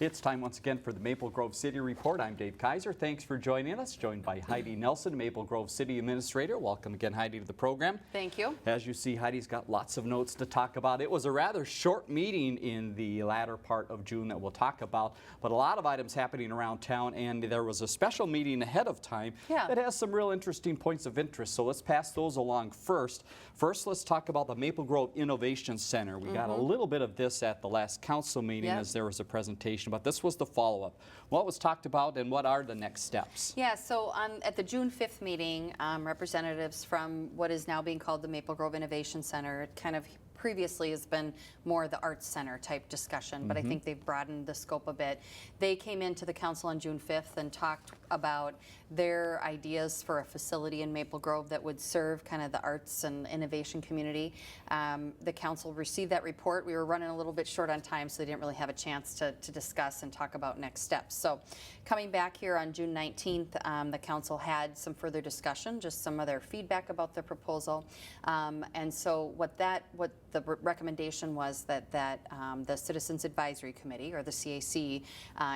It's time once again for the Maple Grove City Report. I'm Dave Kaiser. Thanks for joining us. Joined by Heidi Nelson, Maple Grove City Administrator. Welcome again, Heidi, to the program. Thank you. As you see, Heidi's got lots of notes to talk about. It was a rather short meeting in the latter part of June that we'll talk about, but a lot of items happening around town, and there was a special meeting ahead of time that has some real interesting points of interest. So let's pass those along first. First, let's talk about the Maple Grove Innovation Center. We got a little bit of this at the last council meeting as there was a presentation, but this was the follow-up. What was talked about and what are the next steps? Yeah, so at the June 5th meeting, representatives from what is now being called the Maple Grove Innovation Center, it kind of previously has been more the arts center type discussion, but I think they've broadened the scope a bit. They came into the council on June 5th and talked about their ideas for a facility in Maple Grove that would serve kind of the arts and innovation community. The council received that report. We were running a little bit short on time, so they didn't really have a chance to discuss and talk about next steps. So coming back here on June 19th, the council had some further discussion, just some of their feedback about the proposal. And so what the recommendation was that the Citizens Advisory Committee, or the CAC,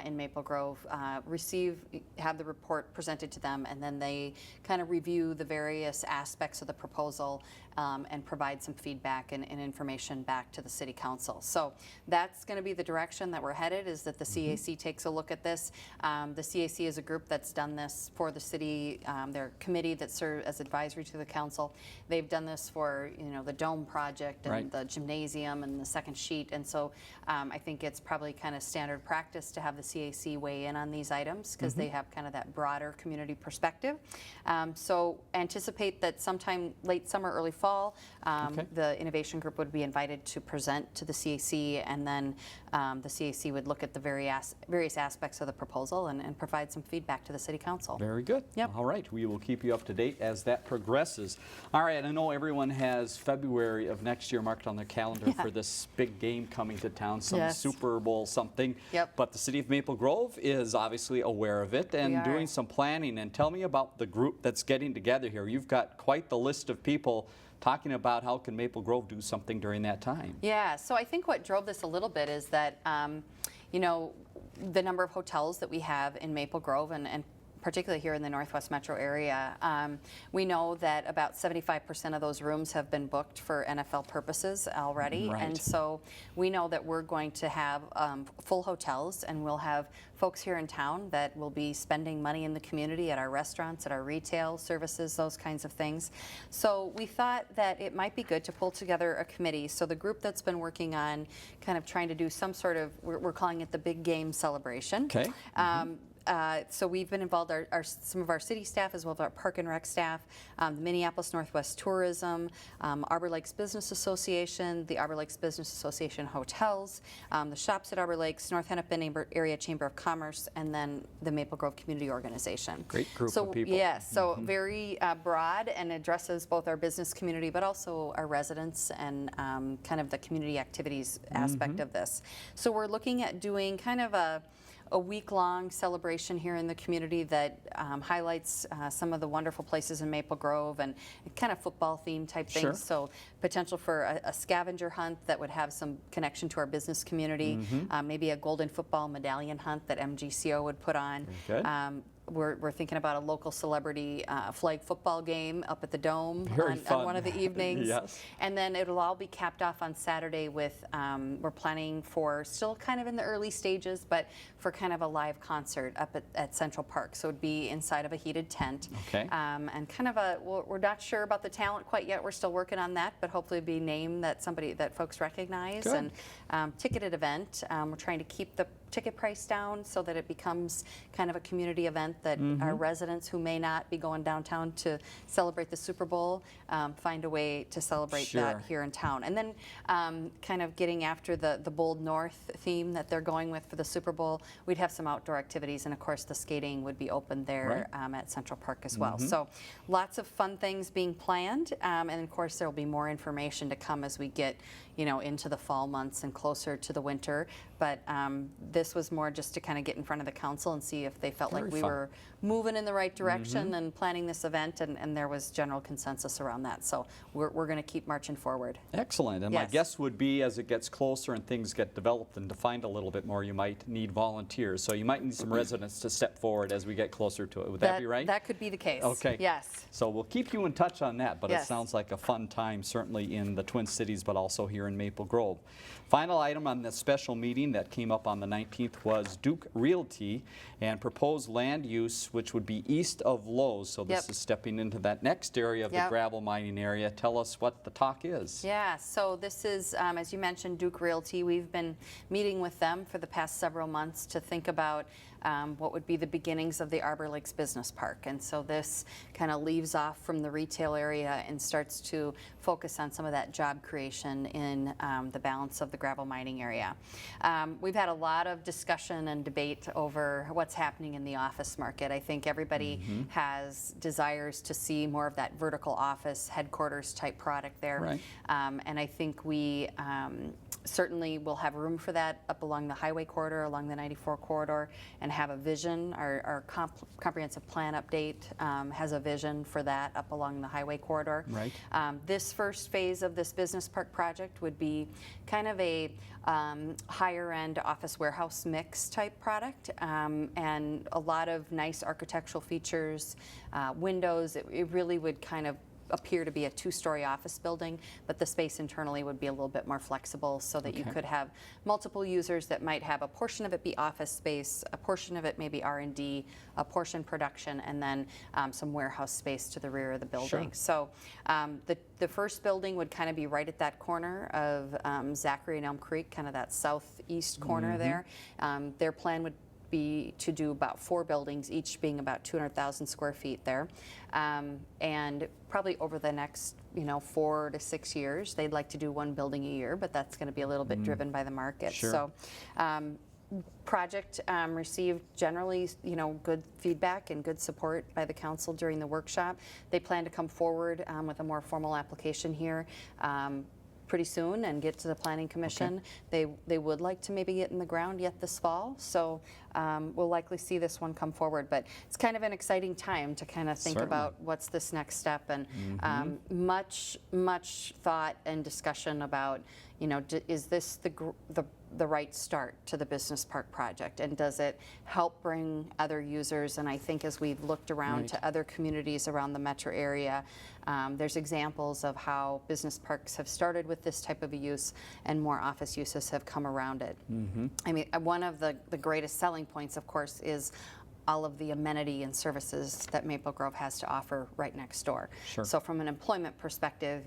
in Maple Grove have the report presented to them, and then they kind of review the various aspects of the proposal and provide some feedback and information back to the City Council. So that's going to be the direction that we're headed, is that the CAC takes a look at this. The CAC is a group that's done this for the city. Their committee that serves as advisory to the council. They've done this for the Dome project and the gymnasium and the second sheet, and so I think it's probably kind of standard practice to have the CAC weigh in on these items because they have kind of that broader community perspective. So anticipate that sometime late summer, early fall, the innovation group would be invited to present to the CAC, and then the CAC would look at the various aspects of the proposal and provide some feedback to the City Council. Very good. Yep. All right, we will keep you up to date as that progresses. All right, I know everyone has February of next year marked on their calendar for this big game coming to town, some Super Bowl something. But the City of Maple Grove is obviously aware of it and doing some planning. And tell me about the group that's getting together here. You've got quite the list of people talking about how can Maple Grove do something during that time. Yeah, so I think what drove this a little bit is that, the number of hotels that we have in Maple Grove and particularly here in the Northwest Metro area. We know that about 75% of those rooms have been booked for NFL purposes already. And so we know that we're going to have full hotels, and we'll have folks here in town that will be spending money in the community at our restaurants, at our retail services, those kinds of things. So we thought that it might be good to pull together a committee. So the group that's been working on kind of trying to do some sort of, we're calling it the big game celebration. Okay. So we've been involved, some of our city staff as well as our park and rec staff, the Minneapolis Northwest Tourism, Arbor Lakes Business Association, the Arbor Lakes Business Association Hotels, the shops at Arbor Lakes, North Hennepin Area Chamber of Commerce, and then the Maple Grove Community Organization. Great group of people. Yes, so very broad and addresses both our business community but also our residents and kind of the community activities aspect of this. So we're looking at doing kind of a week-long celebration here in the community that highlights some of the wonderful places in Maple Grove and kind of football-themed type things. So potential for a scavenger hunt that would have some connection to our business community, maybe a golden football medallion hunt that MGCO would put on. We're thinking about a local celebrity flag football game up at the Dome on one of the evenings. And then it'll all be capped off on Saturday with, we're planning for, still kind of in the early stages, but for kind of a live concert up at Central Park. So it'd be inside of a heated tent. And kind of we're not sure about the talent quite yet. We're still working on that, but hopefully it'd be a name that folks recognize. And ticketed event. We're trying to keep the ticket price down so that it becomes kind of a community event that our residents who may not be going downtown to celebrate the Super Bowl find a way to celebrate that here in town. And then kind of getting after the Bold North theme that they're going with for the Super Bowl, we'd have some outdoor activities, and of course the skating would be open there at Central Park as well. So lots of fun things being planned, and of course there will be more information to come as we get into the fall months and closer to the winter. But this was more just to kind of get in front of the council and see if they felt like we were moving in the right direction and planning this event, and there was general consensus around that. So we're going to keep marching forward. Excellent. And my guess would be, as it gets closer and things get developed and defined a little bit more, you might need volunteers. So you might need some residents to step forward as we get closer to it. Would that be right? That could be the case. Okay. Yes. So we'll keep you in touch on that, but it sounds like a fun time, certainly in the Twin Cities, but also here in Maple Grove. Final item on the special meeting that came up on the 19th was Duke Realty and proposed land use, which would be east of Lowe's. So this is stepping into that next area of the gravel mining area. Tell us what the talk is. Yeah, so this is, as you mentioned, Duke Realty. We've been meeting with them for the past several months to think about what would be the beginnings of the Arbor Lakes Business Park. And so this kind of leaves off from the retail area and starts to focus on some of that job creation in the balance of the gravel mining area. We've had a lot of discussion and debate over what's happening in the office market. I think everybody has desires to see more of that vertical office headquarters type product there. Right. And I think we certainly will have room for that up along the highway corridor, along the 94 corridor, and have a vision. Our comprehensive plan update has a vision for that up along the highway corridor. Right. This first phase of this business park project would be kind of a higher end office warehouse mix type product, and a lot of nice architectural features, windows. It really would kind of appear to be a two-story office building, but the space internally would be a little bit more flexible so that you could have multiple users that might have a portion of it be office space, a portion of it maybe R&D, a portion production, and then some warehouse space to the rear of the building. So the first building would kind of be right at that corner of Zachary and Elm Creek, kind of that southeast corner there. Their plan would be to do about 4 buildings, each being about 200,000 square feet there. And probably over the next 4 to 6 years, they'd like to do 1 building a year, but that's going to be a little bit driven by the market. So project received generally good feedback and good support by the council during the workshop. They plan to come forward with a more formal application here pretty soon and get to the Planning Commission. They would like to maybe get in the ground yet this fall, so we'll likely see this one come forward. But it's kind of an exciting time to kind of think about what's this next step, and much thought and discussion about is this the right start to the business park project, and does it help bring other users? And I think as we've looked around to other communities around the metro area, there's examples of how business parks have started with this type of a use and more office uses have come around it. I mean, one of the greatest selling points, of course, is all of the amenity and services that Maple Grove has to offer right next door. So from an employment perspective,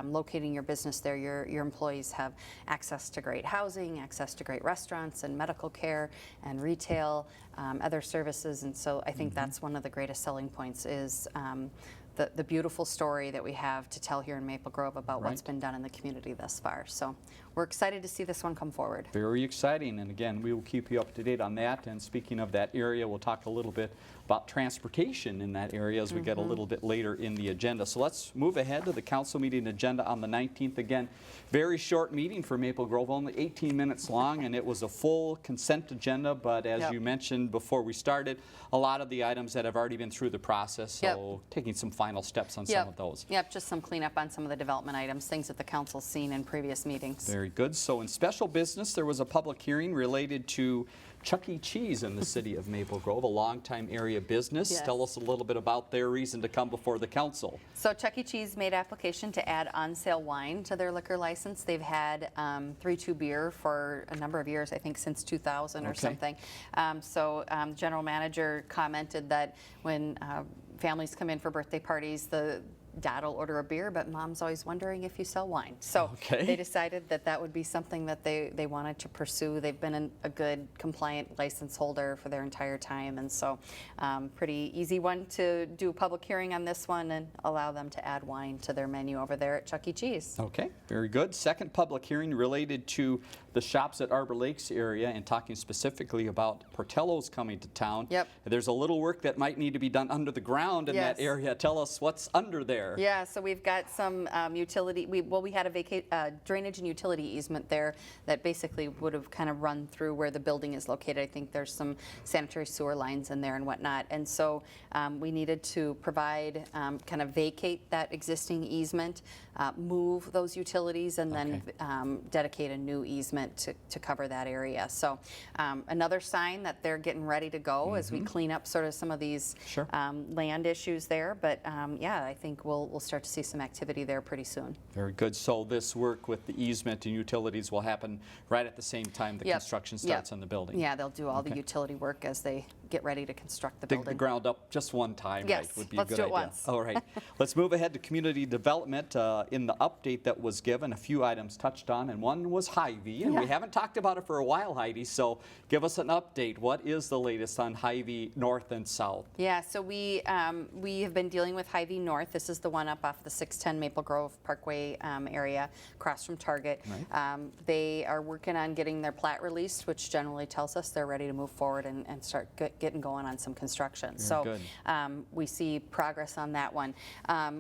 locating your business there, your employees have access to great housing, access to great restaurants and medical care and retail, other services. And so I think that's one of the greatest selling points is the beautiful story that we have to tell here in Maple Grove about what's been done in the community thus far. So we're excited to see this one come forward. Very exciting, and again, we will keep you up to date on that. And speaking of that area, we'll talk a little bit about transportation in that area as we get a little bit later in the agenda. So let's move ahead to the council meeting agenda on the 19th. Again, very short meeting for Maple Grove, only 18 minutes long, and it was a full consent agenda, but as you mentioned before we started, a lot of the items that have already been through the process, so taking some final steps on some of those. Just some cleanup on some of the development items, things that the council's seen in previous meetings. Very good. So in special business, there was a public hearing related to Chuck E. Cheese in the city of Maple Grove, a longtime area business. Tell us a little bit about their reason to come before the council. So Chuck E. Cheese made application to add on-sale wine to their liquor license. They've had 3-2 beer for a number of years, I think since 2000 or something. So general manager commented that when families come in for birthday parties, the Dad will order a beer, but Mom's always wondering if you sell wine. So they decided that that would be something that they wanted to pursue. They've been a good compliant license holder for their entire time, and so pretty easy one to do a public hearing on this one and allow them to add wine to their menu over there at Chuck E. Cheese. Okay, very good. Second public hearing related to the shops at Arbor Lakes area and talking specifically about Portello's coming to town. There's a little work that might need to be done under the ground in that area. Tell us what's under there. there? Yeah, so we've got some utility, we had a drainage and utility easement there that basically would have kind of run through where the building is located. I think there's some sanitary sewer lines in there and whatnot. And so we needed to provide, kind of vacate that existing easement, move those utilities, and then dedicate a new easement to cover that area. So another sign that they're getting ready to go as we clean up sort of some of these land issues there. But yeah, I think we'll start to see some activity there pretty soon. Very good. So this work with the easement and utilities will happen right at the same time the construction starts on the building? Yeah, they'll do all the utility work as they get ready to construct the Dig building. the ground up just one time, Yes, right, would be let's a good do it idea. once. All right. Let's move ahead to community development. In the update that was given, a few items touched on, and one was Hy-Vee, and we haven't talked about it for a while, Heidi, so give us an update. What is the latest on Hy-Vee North and South? Yeah, so we have been dealing with Hy-Vee North. This is the one up off the 610 Maple Grove Parkway area, across from Target. Right. They are working on getting their plat released, which generally tells us they're ready to move forward and start getting going on some construction. Good. We see progress on that one.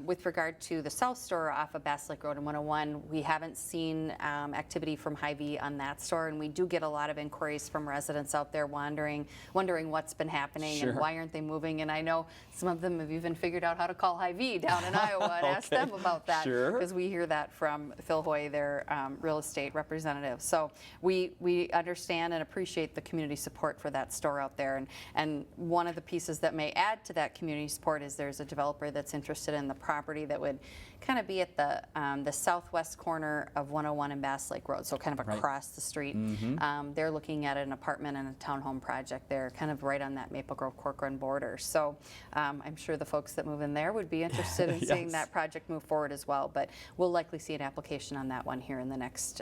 With regard to the South store off of Bass Lake Road and 101, we haven't seen activity from Hy-Vee on that store, and we do get a lot of inquiries from residents out there wondering what's been happening and why aren't they moving. And I know some of them have even figured out how to call Hy-Vee down in Iowa and ask them about that, because we hear that from Phil Hoy, their real estate representative. So we understand and appreciate the community support for that store out there. And one of the pieces that may add to that community support is there's a developer that's interested in the property that would kind of be at the southwest corner of 101 and Bass Lake Road, so kind of across the street. They're looking at an apartment and a townhome project there, kind of right on that Maple Grove Cork Run border. So I'm sure the folks that move in there would be interested in seeing that project move forward as well. But we'll likely see an application on that one here in the next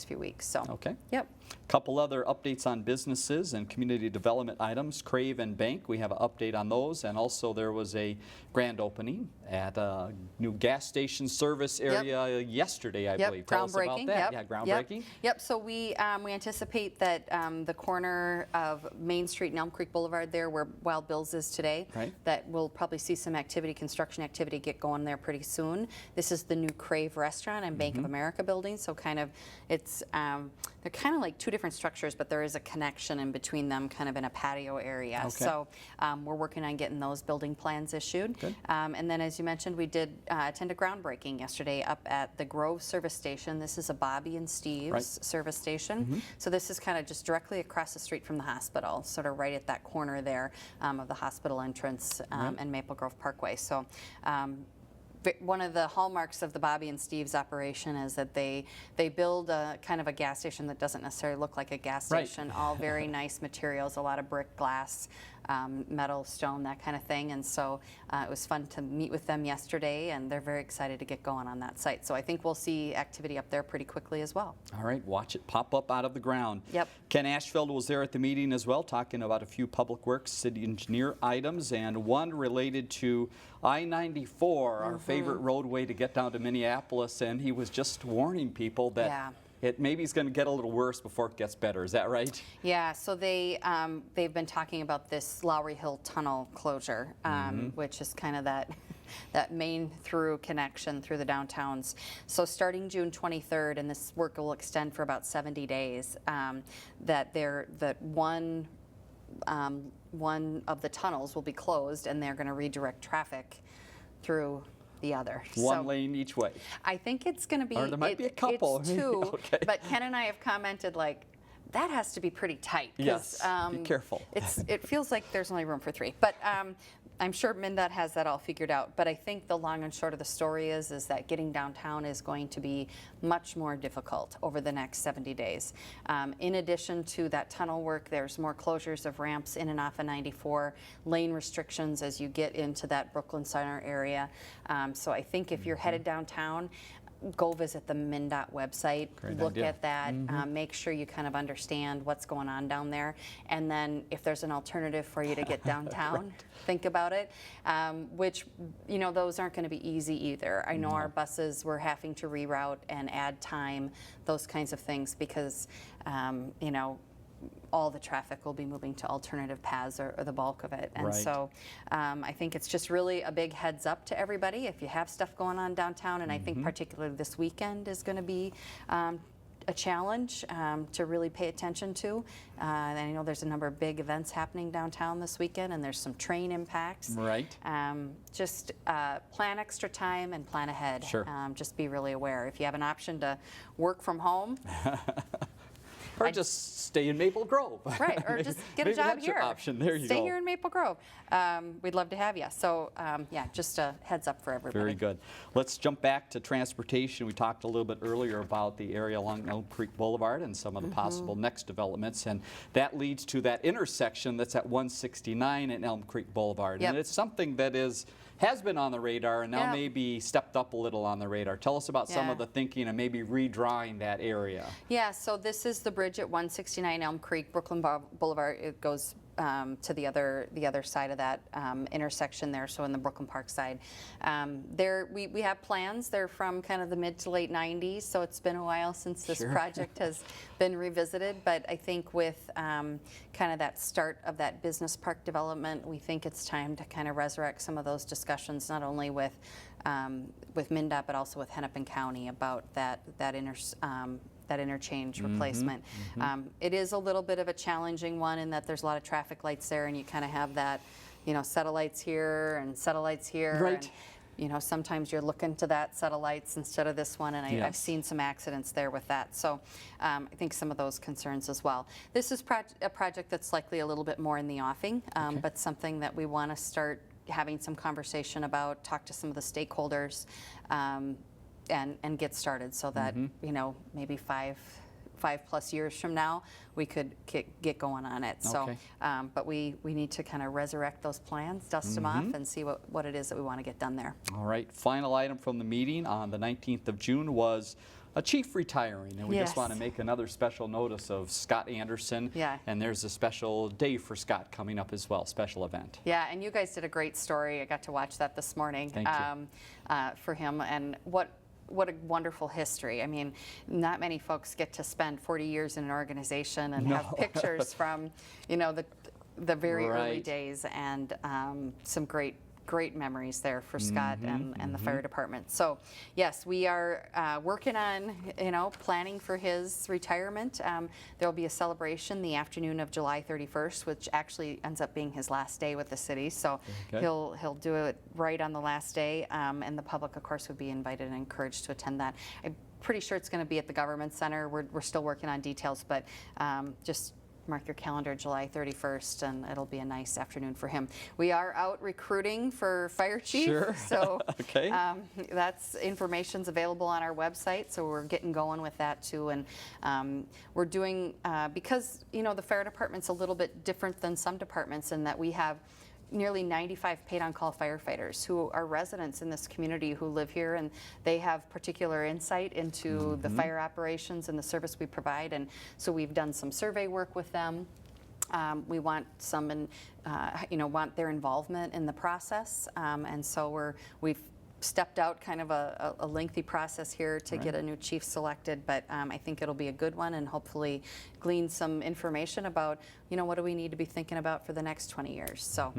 few weeks. So yep. Couple other updates on businesses and community development items. Crave and Bank, we have an update on those, and also there was a grand opening at a new gas station service area yesterday, I believe. Tell us about that. Yeah, groundbreaking. Yep. So we anticipate that the corner of Main Street and Elm Creek Boulevard there, where Wild Bill's is today, that we'll probably see some activity, construction activity, get going there pretty soon. This is the new Crave restaurant and Bank of America building. So kind of it's they're kind of like two different structures, but there is a connection in between them, kind of in a patio area. So we're working on getting those building plans issued. And then, as you mentioned, we did attend a groundbreaking yesterday up at the Grove service station. This is a Bobby and Steve's service station. So this is kind of just directly across the street from the hospital, sort of right at that corner there of the hospital entrance and Maple Grove Parkway. So one of the hallmarks of the Bobby and Steve's operation is that they build a kind of a gas station that doesn't necessarily look like a gas station. All very nice materials, a lot of brick, glass, metal, stone, that kind of thing. And so it was fun to meet with them yesterday, and they're very excited to get going on that site. So I think we'll see activity up there pretty quickly as well. All right, watch it pop up out of the ground. Yep. Ken Ashfield was there at the meeting as well, talking about a few public works, city engineer items, and one related to I-94, our favorite roadway to get down to Minneapolis, and he was just warning people that it maybe is going to get a little worse before it gets better. Is that right? Yeah, so they've been talking about this Lowry Hill Tunnel closure, which is kind of that main through connection through the downtowns. So starting June 23rd, and this work will extend for about 70 days, that one of the tunnels will be closed, and they're going to redirect traffic through the other. One lane each way. I think it's going to be. Or there might be a couple. It's two, but Ken and I have commented like, that has to be pretty tight. Yes, be careful. It feels like there's only room for three, but I'm sure MnDOT has that all figured out. But I think the long and short of the story is that getting downtown is going to be much more difficult over the next 70 days. In addition to that tunnel work, there's more closures of ramps in and off of 94, lane restrictions as you get into that Brooklyn Center area. So I think if you're headed downtown, go visit the MnDOT website, look at that, make sure you kind of understand what's going on down there, and then if there's an alternative for you to get downtown, think about it, which, you know, those aren't going to be easy either. I know our buses were having to reroute and add time, those kinds of things, because, you know, all the traffic will be moving to alternative paths or the bulk of it. And Right. so I think it's just really a big heads up to everybody if you have stuff going on downtown. And I think particularly this weekend is going to be a challenge to really pay attention to. And I know there's a number of big events happening downtown this weekend, and there's some train impacts. Right. Just plan extra time and plan ahead. Sure. Just be really aware. If you have an option to work from home, Or just stay in Maple Grove. right, or just get a maybe job that's here. Your option. There you Stay go. here in Maple Grove. We'd love to have you. So yeah, just a heads up for everybody. Very good. Let's jump back to transportation. We talked a little bit earlier about the area along Elm Creek Boulevard and some of the possible next developments, and that leads to that intersection that's at 169 and Elm Creek Boulevard. Yep. And it's something that has been on the radar and now Yeah. maybe stepped up a little on the radar. Tell us about some Yeah. of the thinking and maybe redrawing that area. Yeah, so this is the bridge at 169 Elm Creek, Brooklyn Boulevard. It goes to the other side of that intersection there, so in the Brooklyn Park side. We have plans. They're from kind of the mid to late 90s, so it's been a while since this Sure. project has been revisited. But I think with kind of that start of that business park development, we think it's time to kind of resurrect some of those discussions, not only with MnDOT, but also with Hennepin County about that interchange replacement. It is a little bit of a challenging one in that there's a lot of traffic lights there, and you kind of have that, set of lights here and set of lights here. Right. And, sometimes you're looking to that set of lights instead of this one, and I've Yes. seen some accidents there with that. So I think some of those concerns as well. This is a project that's likely a little bit more in the offing, but something that we want to start having some conversation about, talk to some of the stakeholders, and get started so that maybe five plus years from now we could get going on it. So Okay. but we need to kind of resurrect those plans, dust them off, and see what it is that we want to get done there. All right, final item from the meeting on the 19th of June was a chief retiring, and we just Yes. want to make another special notice of Scott Anderson. Yeah. And there's a special day for Scott coming up as well, special event. Yeah, and you guys did a great story. I got to watch that this morning. Thank you. For him, and what a wonderful history. I mean, not many folks get to spend 40 years in an organization and have pictures from, the very early Right. days, and some great memories there for Scott and the fire department. So yes, we are working on, planning for his retirement. There'll be a celebration the afternoon of July 31st, which actually ends up being his last day with the city. So Okay. he'll do it right on the last day, and the public, of course, would be invited and encouraged to attend that. I'm pretty sure it's going to be at the Government Center. We're still working on details, but just mark your calendar, July 31st, and it'll be a nice afternoon for him. We are out recruiting for fire chief, Sure. so Okay. that's information's available on our website. So we're getting going with that too, and we're doing because the fire department's a little bit different than some departments in that we have nearly 95 paid-on-call firefighters who are residents in this community who live here, and they have particular insight into the fire operations and the service we provide. And so we've done some survey work with them. We want want their involvement in the process, and so we've stepped out kind of a lengthy process here to get a new chief selected, but I think it'll be a good one, and hopefully glean some information about what do we need to be thinking about for the next 20 years. So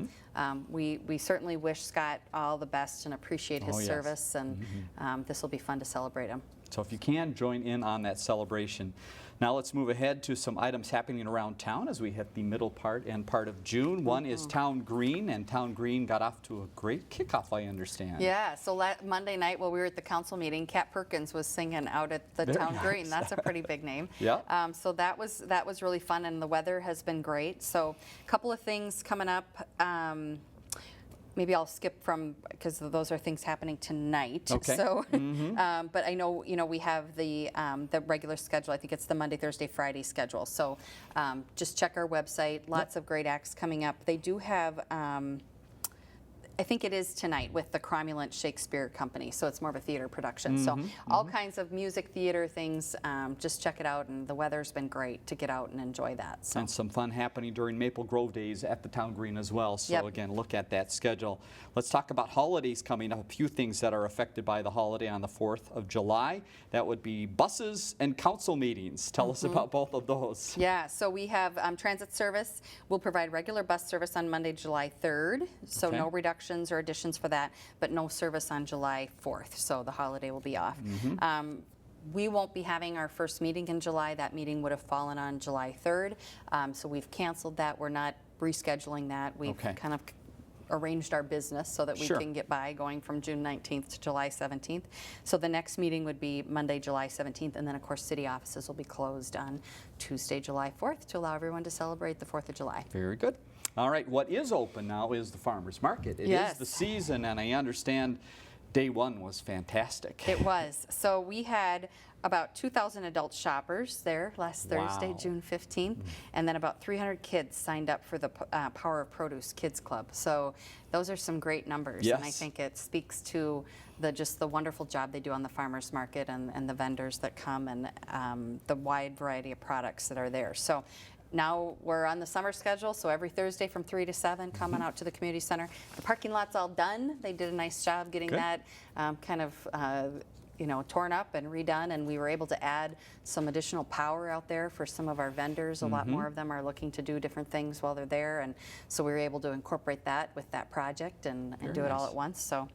we certainly wish Scott all the best and appreciate his Oh, yes. service, and this will be fun to celebrate him. So if you can, join in on that celebration. Now let's move ahead to some items happening around town as we hit the middle part and part of June. One is Town Green, and Town Green got off to a great kickoff, I understand. Yeah, so Monday night while we were at the council meeting, Kat Perkins was singing out at the Very Town nice. Green. That's a pretty big name. Yeah. So that was really fun, and the weather has been great. So a couple of things coming up. Maybe I'll skip from, because those are things happening tonight. Okay. So, but I know we have the regular schedule. I think it's the Monday, Thursday, Friday schedule. So just check our website. Lots of great acts coming up. They do have. I think it is tonight with the Cromulent Shakespeare Company, so it's more of a theater production. So all kinds of music, theater things, just check it out, and the weather's been great to get out and enjoy that. So. And some fun happening during Maple Grove Days at the Town Green as well. So again, look at that schedule. Let's talk about holidays coming up. A few things that are affected by the holiday on the 4th of July. That would be buses and council meetings. Tell us about both of those. Yeah, so we have transit service. We'll provide regular bus service on Monday, July 3rd. So no reductions or additions for that, but no service on July 4th. So the holiday will be off. We won't be having our first meeting in July. That meeting would have fallen on July 3rd. So we've canceled that. We're not rescheduling that. We've kind of arranged our business so that we can get by going from June 19th to July 17th. So the next meeting would be Monday, July 17th, and then of course city offices will be closed on Tuesday, July 4th to allow everyone to celebrate the 4th of July. Very good. All right, what is open now is the farmers market. It is the season, and I understand day one was fantastic. It was. So we had about 2,000 adult shoppers there last Thursday, June 15th, and then about 300 kids signed up for the Power of Produce Kids Club. So those are some great numbers, and I think it speaks to just the wonderful job they do on the farmers market and the vendors that come and the wide variety of products that are there. So now we're on the summer schedule, so every Thursday from 3 to 7, coming out to the community center. The parking lot's all done. They did a nice job getting that kind of torn up and redone, and we were able to add some additional power out there for some of our vendors. A lot more of them are looking to do different things while they're there, and so we were able to incorporate that with that project and do it all at once. So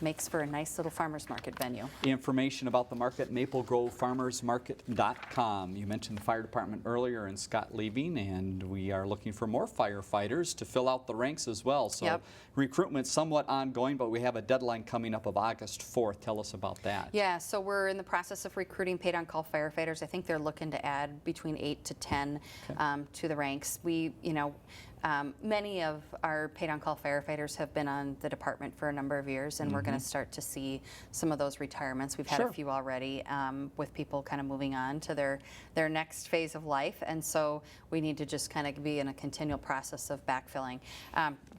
makes for a nice little farmers market venue. Information about the market, maplegrovefarmersmarket.com. You mentioned the fire department earlier and Scott leaving, and we are looking for more firefighters to fill out the ranks as well. So recruitment's somewhat ongoing, but we have a deadline coming up of August 4th. Tell us about that. Yeah, so we're in the process of recruiting paid-on-call firefighters. I think they're looking to add between 8 to 10 to the ranks. We, many of our paid-on-call firefighters have been on the department for a number of years, and we're going to start to see some of those retirements. We've had a few already with people kind of moving on to their next phase of life, and so we need to just kind of be in a continual process of backfilling.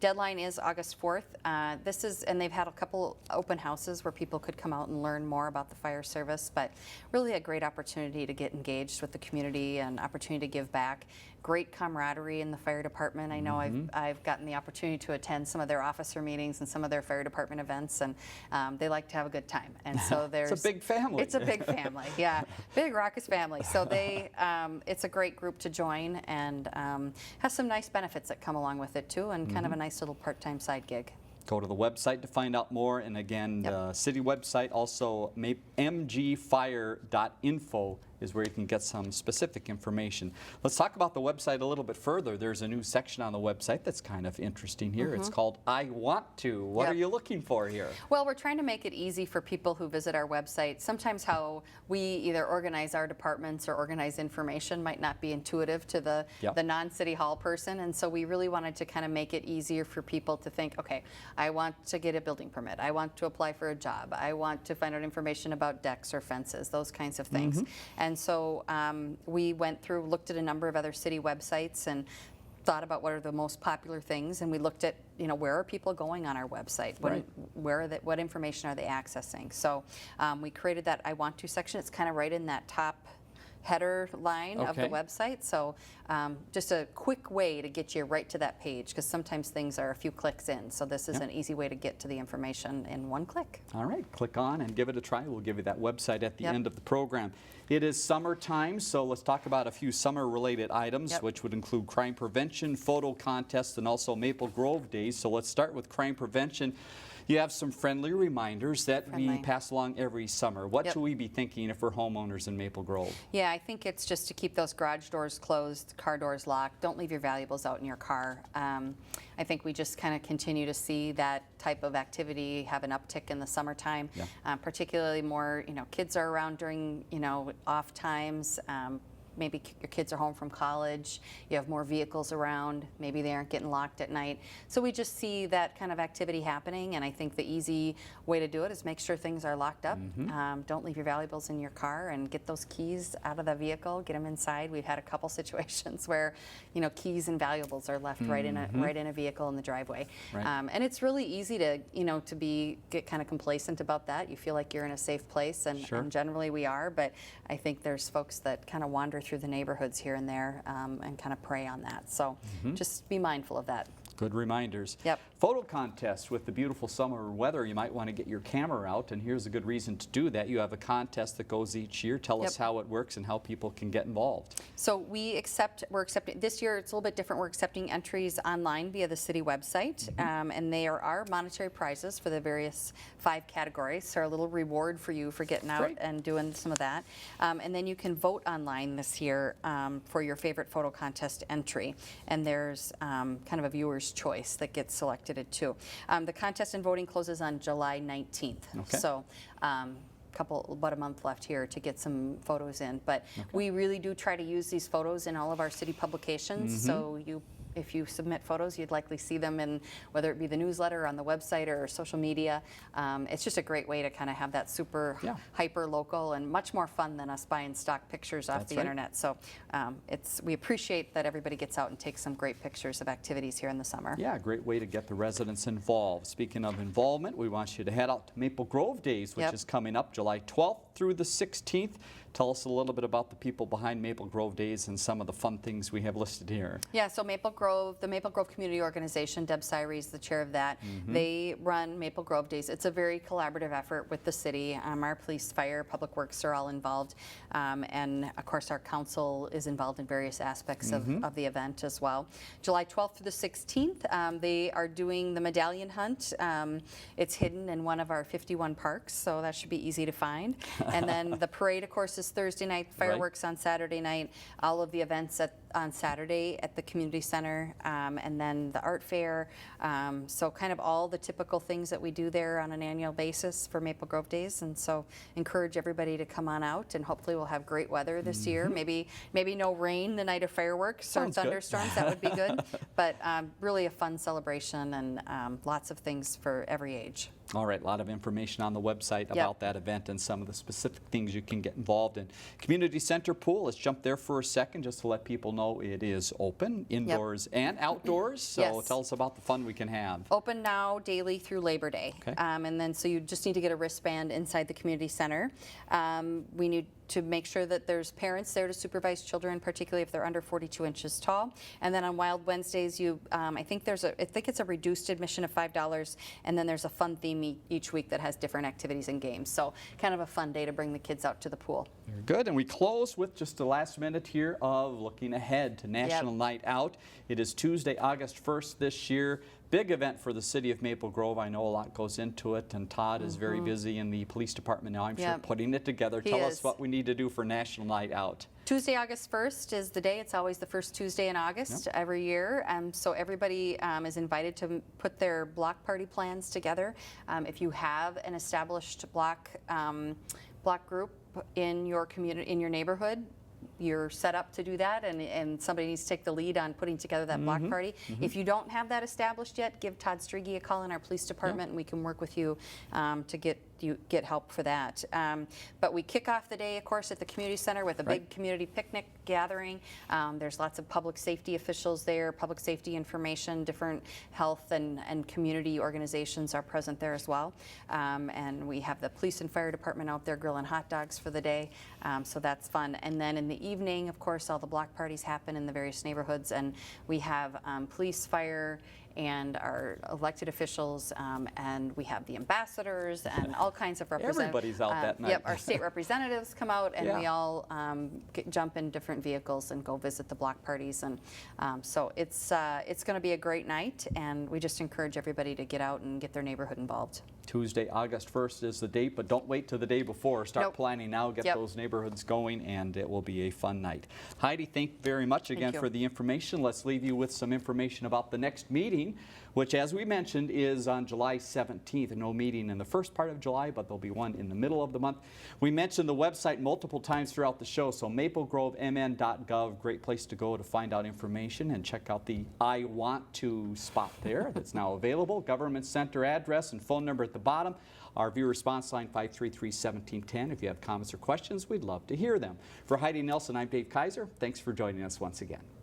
Deadline is August 4th. And they've had a couple open houses where people could come out and learn more about the fire service, but really a great opportunity to get engaged with the community and opportunity to give back. Great camaraderie in the fire department. I know I've gotten the opportunity to attend some of their officer meetings and some of their fire department events, and they like to have a good time. And so there's it's a big family. It's a big family, yeah, big raucous family. So it's a great group to join, and has some nice benefits that come along with it too, and kind of a nice little part-time side gig. Go to the website to find out more, and again, the city website, also mgfire.info is where you can get some specific information. Let's talk about the website a little bit further. There's a new section on the website that's kind of interesting here. It's called I Want To. What are you looking for here? Well, we're trying to make it easy for people who visit our website. Sometimes how we either organize our departments or organize information might not be intuitive to the non-city hall person, and so we really wanted to kind of make it easier for people to think, okay, I want to get a building permit, I want to apply for a job, I want to find out information about decks or fences, those kinds of things. And so we went through, looked at a number of other city websites and thought about what are the most popular things, and we looked at, where are people going on our website? What information are they accessing? So we created that I Want To section. It's kind of right in that top header line of the website. So just a quick way to get you right to that page, because sometimes things are a few clicks in. So this is an easy way to get to the information in one click. All right, click on and give it a try. We'll give you that website at the end of the program. It is summertime, so let's talk about a few summer-related items, which would include crime prevention, photo contests, and also Maple Grove Days. So let's start with crime prevention. You have some friendly reminders that we pass along every summer. What should we be thinking if we're homeowners in Maple Grove? Yeah, I think it's just to keep those garage doors closed, car doors locked. Don't leave your valuables out in your car. I think we just kind of continue to see that type of activity have an uptick in the summertime, particularly more, kids are around during, off times. maybe your kids are home from college, you have more vehicles around, maybe they aren't getting locked at night. So we just see that kind of activity happening, and I think the easy way to do it is make sure things are locked up. Don't leave your valuables in your car, and get those keys out of the vehicle, get them inside. We've had a couple situations where, you know, keys and valuables are left right in a vehicle in the driveway. Right. And it's really easy to, you know, get kind of complacent about that. You feel like you're in a safe place, and, Sure. and generally we are, but I think there's folks that kind of wander through the neighborhoods here and there and kind of prey on that. So just be mindful of that. Good reminders. Yep. Photo contest. With the beautiful summer weather, you might want to get your camera out, and here's a good reason to do that. You have a contest that goes each year. Tell us how it works and how people can get involved. So we're accepting, this year it's a little bit different. We're accepting entries online via the city website, and there are monetary prizes for the various 5 categories, so a little reward for you for getting out and doing some of that. And then you can vote online this year for your favorite photo contest entry, and there's kind of a viewer's choice that gets selected at 2. The contest and voting closes on July 19th. Okay. So about a month left here to get some photos in, but we really do try to use these photos in all of our city publications. So if you submit photos, you'd likely see them in, whether it be the newsletter, on the website, or social media. It's just a great way to kind of have that super hyper local and much more fun than us buying stock pictures off the internet. So we appreciate that everybody gets out and takes some great pictures of activities here in the summer. Yeah, a great way to get the residents involved. Speaking of involvement, we want you to head out to Maple Grove Days, which is coming up July 12th through the 16th. Tell us a little bit about the people behind Maple Grove Days and some of the fun things we have listed here. Yeah, so the Maple Grove Community Organization, Deb Syrie is the chair of that. They run Maple Grove Days. It's a very collaborative effort with the city. Our police, fire, public works are all involved. And of course our council is involved in various aspects of the event as well. July 12th through the 16th, they are doing the medallion hunt. It's hidden in one of our 51 parks, so that should be easy to find. And then the parade, of course, is Thursday night, fireworks on Saturday night, all of the events on Saturday at the community center, and then the art fair. So kind of all the typical things that we do there on an annual basis for Maple Grove Days. And so encourage everybody to come on out, and hopefully we'll have great weather this year. Maybe no rain the night of fireworks or thunderstorms. That would be good. But really a fun celebration, and lots of things for every age. All right, a lot of information on the website about that event and some of the specific things you can get involved in. Community Center Pool, let's jump there for a second just to let people know it is open, indoors and outdoors. So tell us about the fun we can have. Open now, daily through Labor Day. And then so you just need to get a wristband inside the community center. We need to make sure that there's parents there to supervise children, particularly if they're under 42 inches tall. And then on Wild Wednesdays, I think it's a reduced admission of $5, and then there's a fun theme each week that has different activities and games. So kind of a fun day to bring the kids out to the pool. Very good. And we close with just the last minute here of looking ahead to National Night Out. It is Tuesday, August 1st this year. Big event for the city of Maple Grove. I know a lot goes into it, and Todd is very busy in the police department now, I'm sure, putting it together. Tell us what we need to do for National Night Out. Tuesday, August 1st is the day. It's always the first Tuesday in August every year. So everybody is invited to put their block party plans together. If you have an established block group in your community, in your neighborhood, you're set up to do that, and somebody needs to take the lead on putting together that block party. If you don't have that established yet, give Todd Strigi a call in our police department, and we can work with you to get help for that. But we kick off the day, of course, at the community center with a big community picnic gathering. There's lots of public safety officials there, public safety information, different health and community organizations are present there as well. And we have the police and fire department out there grilling hot dogs for the day, so that's fun. And then in the evening, of course, all the block parties happen in the various neighborhoods, and we have police, fire, and our elected officials, and we have the ambassadors and all kinds of representatives. Everybody's out that night. Yep, our state representatives come out, and we all jump in different vehicles and go visit the block parties. And so it's going to be a great night, and we just encourage everybody to get out and get their neighborhood involved. Tuesday, August 1st is the date, but don't wait till the day before. Start planning now, get those neighborhoods going, and it will be a fun night. Heidi, thank you very much again for the information. Let's leave you with some information about the next meeting. meeting, which, as we mentioned, is on July 17th. No meeting in the first part of July, but there'll be one in the middle of the month. We mentioned the website multiple times throughout the show, so maplegrovemn.gov, great place to go to find out information and check out the I Want To spot there that's now available. Government Center address and phone number at the bottom. Our viewer response line 533-1710. If you have comments or questions, we'd love to hear them. For Heidi Nelson, I'm Dave Kaiser. Thanks for joining us once again.